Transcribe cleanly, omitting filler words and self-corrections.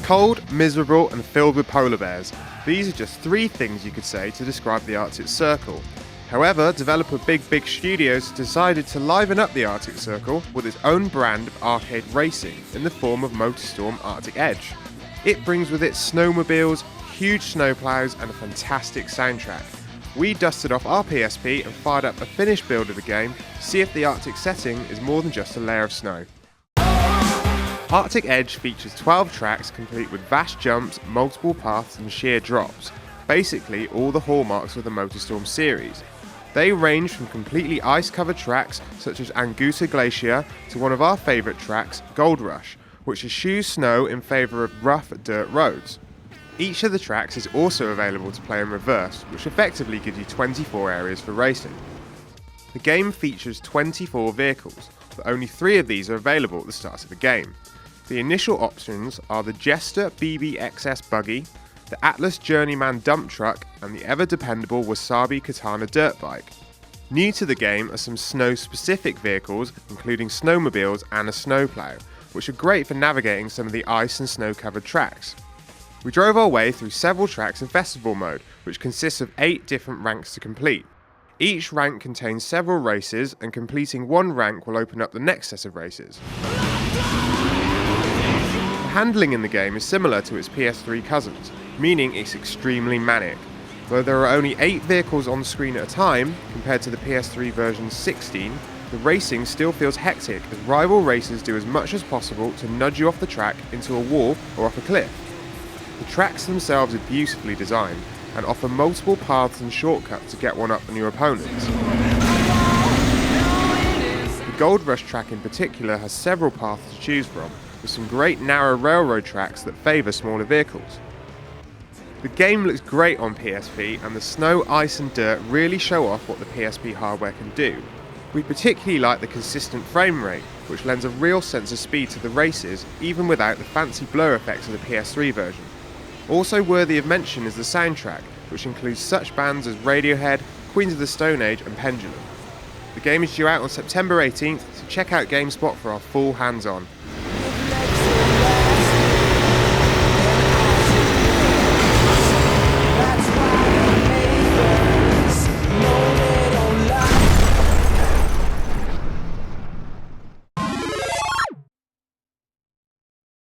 Cold, miserable and filled with polar bears. These are just 3 things you could say to describe the Arctic Circle. However, developer Big Studios decided to liven up the Arctic Circle with its own brand of arcade racing in the form of Motorstorm Arctic Edge. It brings with it snowmobiles, huge snowplows and a fantastic soundtrack. We dusted off our PSP and fired up a finished build of the game to see if the Arctic setting is more than just a layer of snow. Arctic Edge features 12 tracks complete with vast jumps, multiple paths and sheer drops, basically all the hallmarks of the Motorstorm series. They range from completely ice-covered tracks such as Anguta Glacier to one of our favourite tracks, Gold Rush, which eschews snow in favour of rough dirt roads. Each of the tracks is also available to play in reverse, which effectively gives you 24 areas for racing. The game features 24 vehicles, but only 3 of these are available at the start of the game. The initial options are the Jester BBXS buggy, the Atlas Journeyman dump truck and the ever-dependable Wasabi Katana dirt bike. New to the game are some snow-specific vehicles, including snowmobiles and a snowplow, which are great for navigating some of the ice and snow-covered tracks. We drove our way through several tracks in festival mode, which consists of 8 different ranks to complete. Each rank contains several races, and completing one rank will open up the next set of races. The handling in the game is similar to its PS3 cousins, meaning it's extremely manic. Though there are only 8 vehicles on screen at a time, compared to the PS3 version's 16, the racing still feels hectic as rival racers do as much as possible to nudge you off the track into a wall or off a cliff. The tracks themselves are beautifully designed and offer multiple paths and shortcuts to get one up on your opponents. The Gold Rush track in particular has several paths to choose from, with some great narrow railroad tracks that favour smaller vehicles. The game looks great on PSP and the snow, ice and dirt really show off what the PSP hardware can do. We particularly like the consistent frame rate, which lends a real sense of speed to the races even without the fancy blur effects of the PS3 version. Also worthy of mention is the soundtrack, which includes such bands as Radiohead, Queens of the Stone Age and Pendulum. The game is due out on September 18th, so check out GameSpot for our full hands-on.